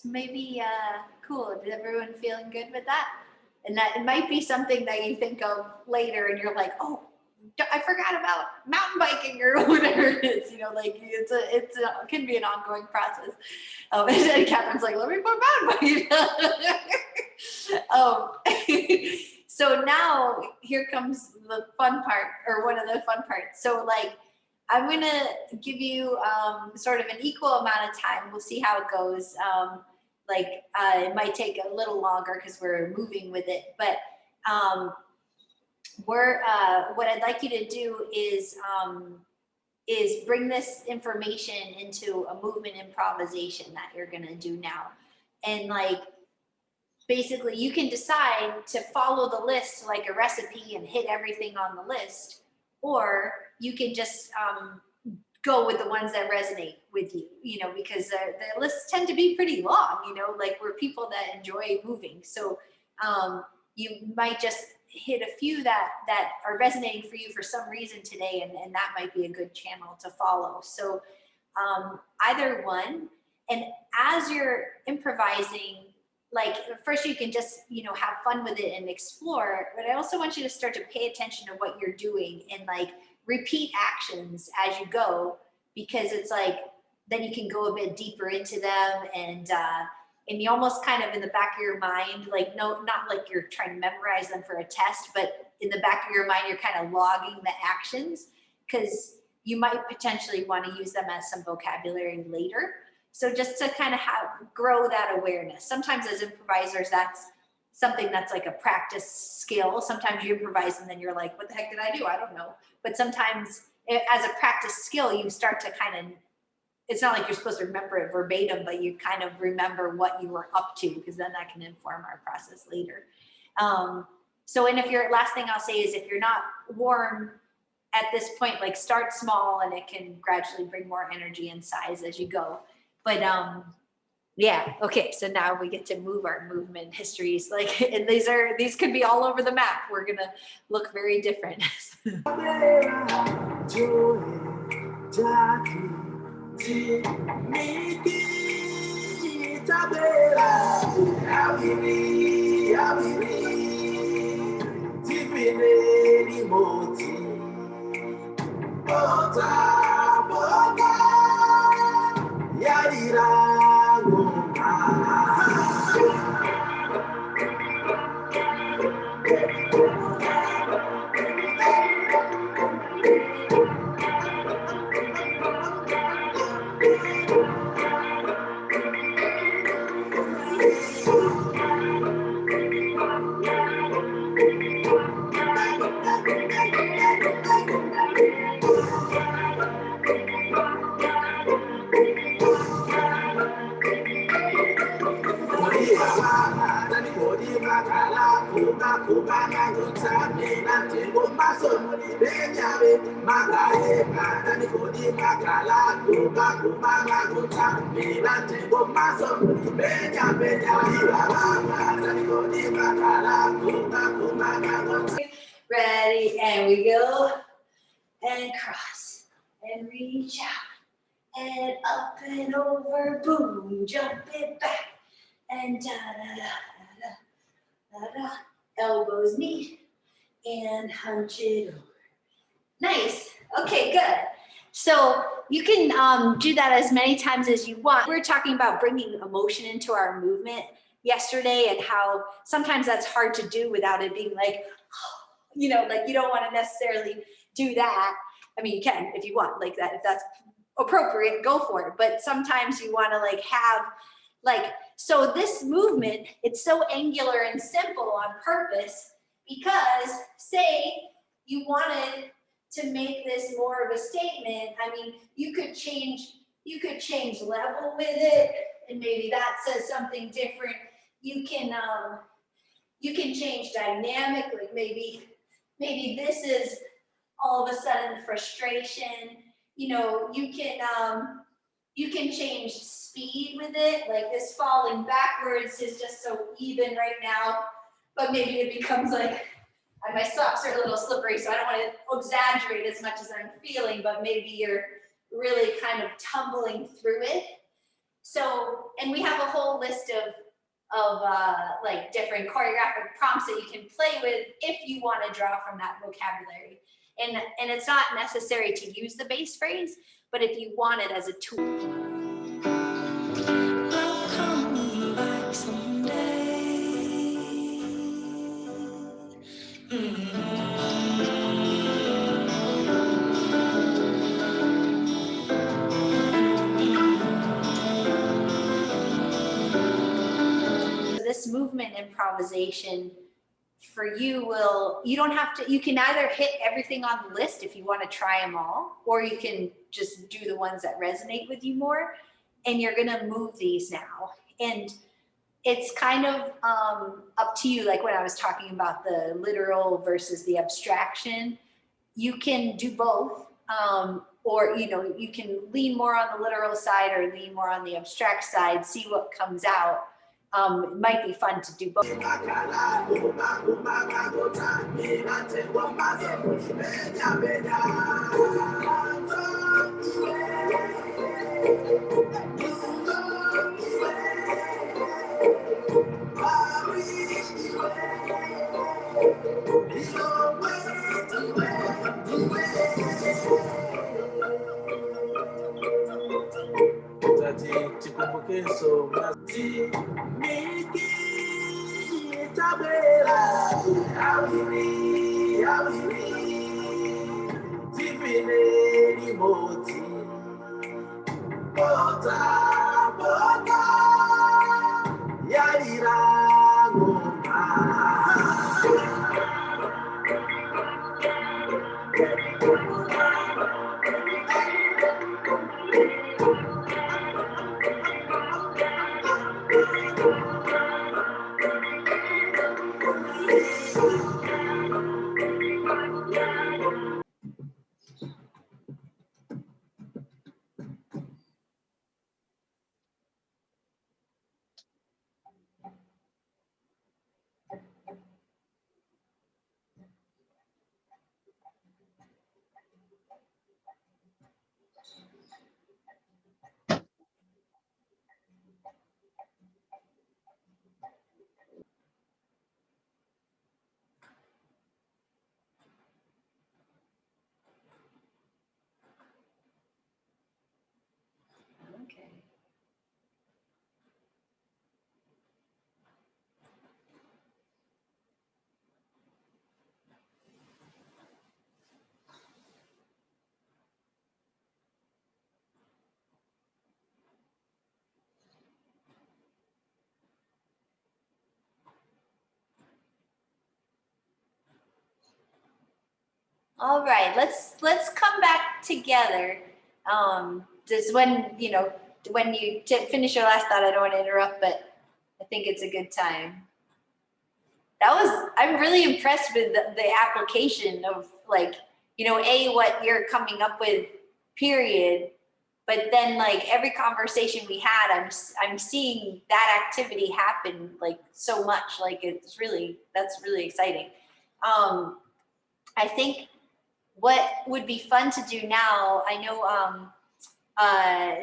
maybe cool. Is everyone feeling good with that? And that it might be something that you think of later and you're like, oh, I forgot about mountain biking or whatever it is, you know, like it can be an ongoing process. And Catherine's like, let me put mountain biking. So now here comes the fun part, or one of the fun parts. So like, I'm going to give you sort of an equal amount of time. We'll see how it goes. It might take a little longer because we're moving with it, but what I'd like you to do is bring this information into a movement improvisation that you're going to do now. And like, basically you can decide to follow the list like a recipe and hit everything on the list, or you can just go with the ones that resonate with you, you know, because the lists tend to be pretty long, you know, like we're people that enjoy moving. So you might just hit a few that are resonating for you for some reason today, and that might be a good channel to follow. So either one. And as you're improvising, like first you can just, you know, have fun with it and explore, but I also want you to start to pay attention to what you're doing and like repeat actions as you go, because it's like, then you can go a bit deeper into them, and you almost kind of in the back of your mind, like, no, not like you're trying to memorize them for a test, but in the back of your mind, you're kind of logging the actions, because you might potentially want to use them as some vocabulary later. So just to kind of grow that awareness. Sometimes as improvisers, that's something that's like a practice skill. Sometimes you improvise and then you're like, what the heck did I do? I don't know. But sometimes as a practice skill, you start to kind of, it's not like you're supposed to remember it verbatim, but you kind of remember what you were up to, because then that can inform our process later. And if your last thing I'll say is, if you're not warm at this point, like start small and it can gradually bring more energy and size as you go. But yeah, okay, so now we get to move our movement histories. Like, and these could be all over the map. We're gonna look very different. Ready, and we go, and cross, and reach out, and up and over, boom, jump it back, and da-da-da-da-da-da, elbows meet, and hunch it over. Nice, okay, good. So you can do that as many times as you want. We were talking about bringing emotion into our movement yesterday, and how sometimes that's hard to do without it being like, you know, like you don't want to necessarily do that. I mean, you can if you want, like that, if that's appropriate, go for it. But sometimes you want to like have like, so this movement, it's so angular and simple on purpose, because say you wanted to make this more of a statement. I mean, you could change level with it, and maybe that says something different. You can change dynamic, like maybe this is all of a sudden frustration. You know, you can change speed with it, like this falling backwards is just so even right now, but maybe it becomes like, my socks are a little slippery, so I don't want to exaggerate as much as I'm feeling, but maybe you're really kind of tumbling through it. So, and we have a whole list of like different choreographic prompts that you can play with if you want to draw from that vocabulary. And it's not necessary to use the base phrase, but if you want it as a tool. Love come back someday. This movement improvisation for you you don't have to, you can either hit everything on the list if you want to try them all, or you can just do the ones that resonate with you more. And you're going to move these now. And it's kind of up to you. Like when I was talking about the literal versus the abstraction, you can do both. Or, you can lean more on the literal side or lean more on the abstract side, see what comes out. It might be fun to do both. Okay. All right, let's come back together. Just when you finish your last thought, I don't want to interrupt, but I think it's a good time. I'm really impressed with the application of like, what you're coming up with, period. But then like every conversation we had, I'm seeing that activity happen like so much. Like that's really exciting. I think what would be fun to do now, I know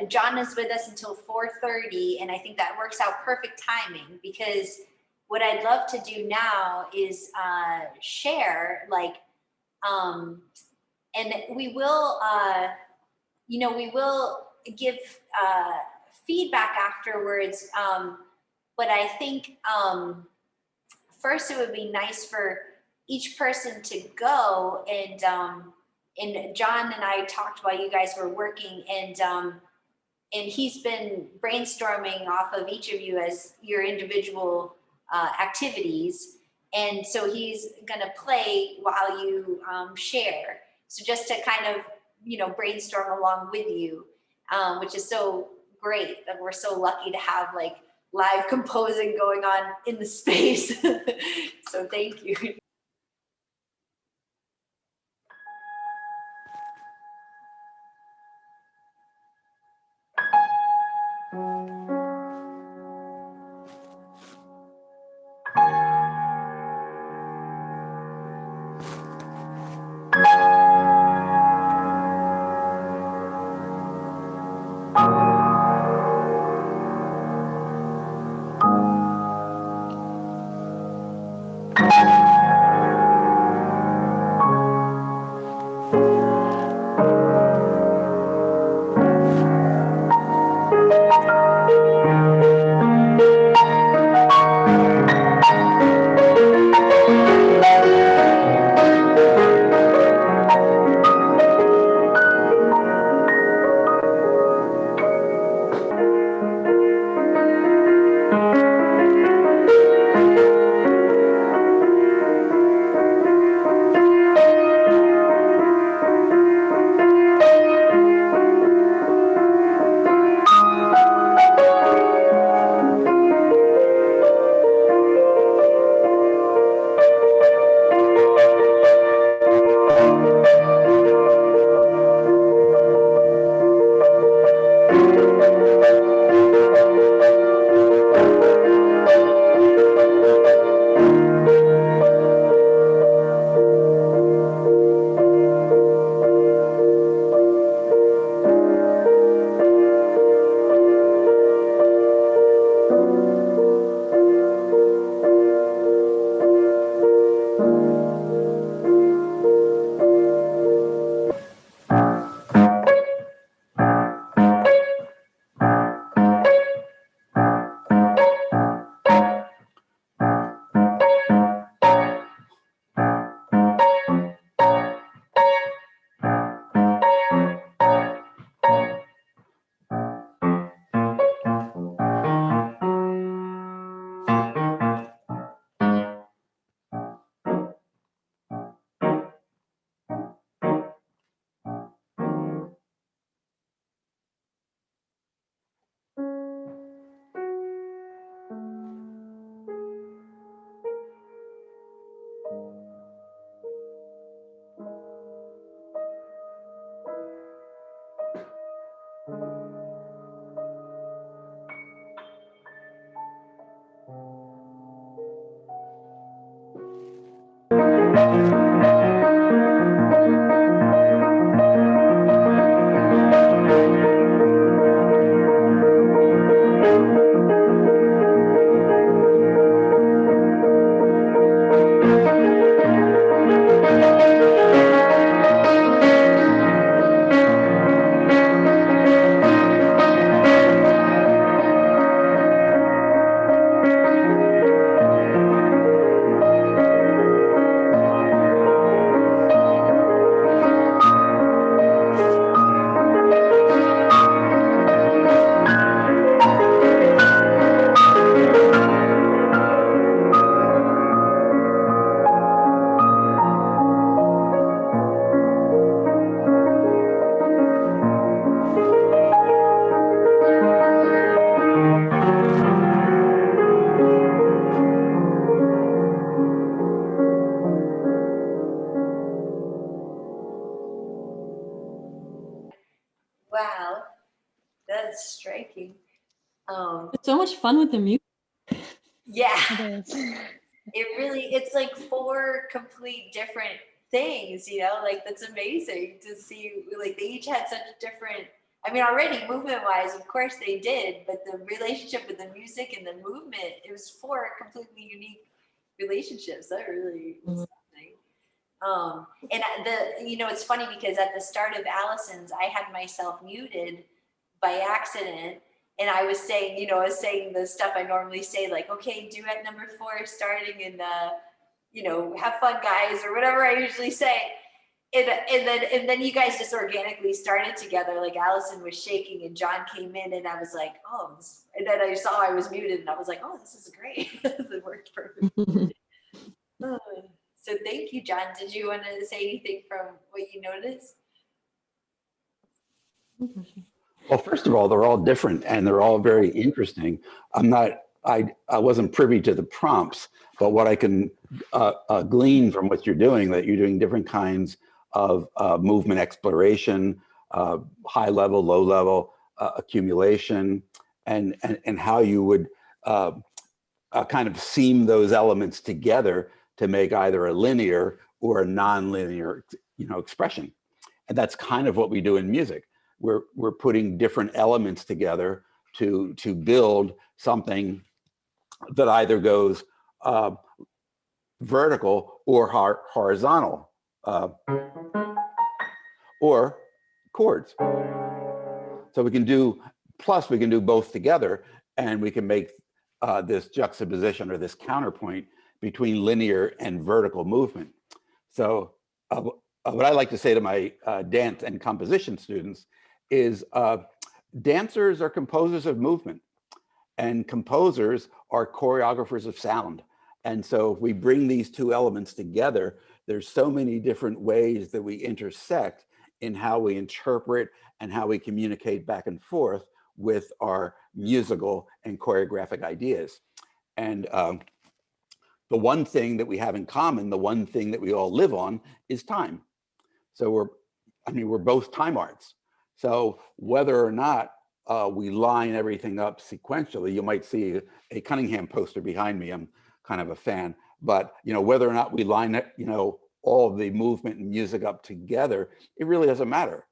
John is with us until 4:30, and I think that works out perfect timing, because what I'd love to do now is share, like, and we will, we will give feedback afterwards. But I think first it would be nice for each person to go, and John and I talked while you guys were working, and he's been brainstorming off of each of you as your individual activities. And so he's gonna play while you share. So just to kind of, brainstorm along with you, which is so great that we're so lucky to have like live composing going on in the space. So thank you. Wow, that's striking. It's so much fun with the music. Yeah, It is. it's like 4 complete different things, you know, like that's amazing to see. Like they each had such different, I mean, already movement wise, of course they did, but the relationship with the music and the movement, it was 4 completely unique relationships. That really was something. And you know, it's funny because at the start of Allison's, I had myself muted by accident. And I was saying, you know, I was saying the stuff I normally say, like, okay, duet number 4 starting and, you know, have fun, guys, or whatever I usually say. And then you guys just organically started together. Like Allison was shaking and John came in and I was like, oh, and then I saw I was muted and I was like, oh, this is great. It worked perfectly. So thank you, John. Did you want to say anything from what you noticed? Well, first of all, they're all different and they're all very interesting. I wasn't privy to the prompts, but what I can glean from what you're doing, that you're doing different kinds of movement exploration, high level, low level, accumulation, and how you would kind of seam those elements together to make either a linear or a non-linear, you know, expression. And that's kind of what we do in music. We're putting different elements together to build something that either goes vertical or horizontal. or chords. So we can do, plus we can do both together, and we can make this juxtaposition or this counterpoint between linear and vertical movement. So what I like to say to my dance and composition students is dancers are composers of movement, and composers are choreographers of sound. And so if we bring these two elements together, there's so many different ways that we intersect in how we interpret and how we communicate back and forth with our musical and choreographic ideas. And the one thing that we have in common, the one thing that we all live on, is time. So we're both time arts. So whether or not we line everything up sequentially, you might see a Cunningham poster behind me. I'm kind of a fan, but whether or not we line it, all of the movement and music up together, it really doesn't matter.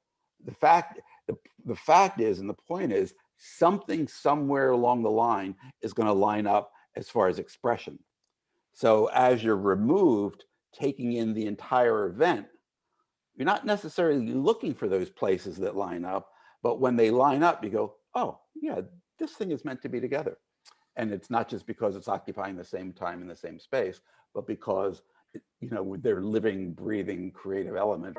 The fact is, and the point is, something somewhere along the line is going to line up as far as expression. So as you're removed, taking in the entire event, you're not necessarily looking for those places that line up, but when they line up, you go, oh yeah, this thing is meant to be together. And it's not just because it's occupying the same time in the same space, but because they're living, breathing, creative element.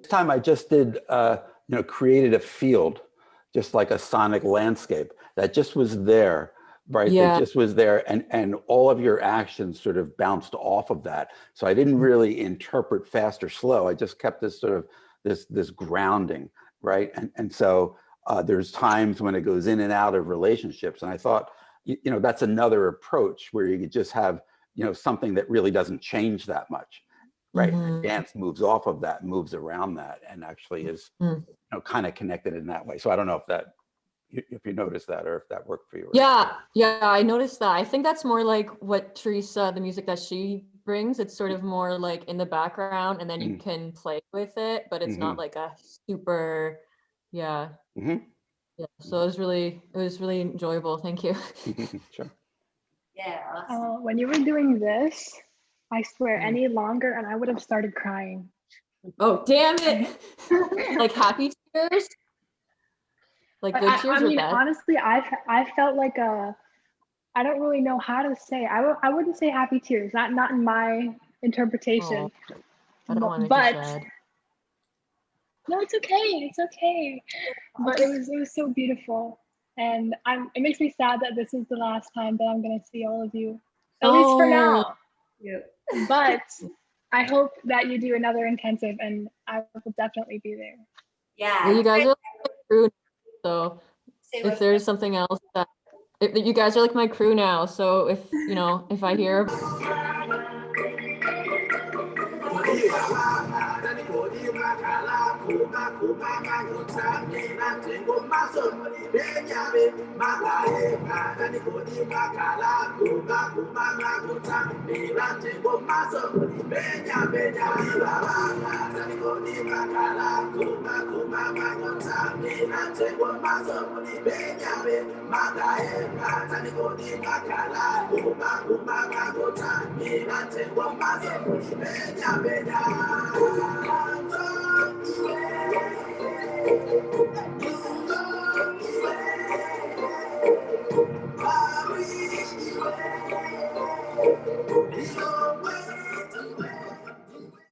time I just did, created a field, just like a sonic landscape that just was there, right? Yeah. That just was there, and all of your actions sort of bounced off of that. So I didn't really interpret fast or slow. I just kept this sort of this grounding, right? And so there's times when it goes in and out of relationships, and I thought, that's another approach where you could just have, something that really doesn't change that much, right? Mhm. And dance moves off of that, moves around that, and actually is, kind of connected in that way. So I don't know if you noticed that or if that worked for you. Yeah, I noticed that. I think that's more like what Teresa, the music that she brings. It's sort of more like in the background, and then you can play with it, but it's not like a super, yeah. Yeah, so it was really enjoyable. Thank you. Sure. Yeah. When you were doing this, I swear, any longer and I would have started crying. Oh, damn it. Like happy tears? Like good tears I mean, or bad? honestly, I felt like I don't really know how to say. I wouldn't say happy tears, not in my interpretation. Oh, I don't want to make but you sad. no, it's okay. It's okay. But it was so beautiful, and it makes me sad that this is the last time that I'm gonna see all of you, at least for now. Yeah. But I hope that you do another intensive, and I will definitely be there. Yeah. Well, you guys are like my crew, so if there's something else that you guys are like my crew now, so if I hear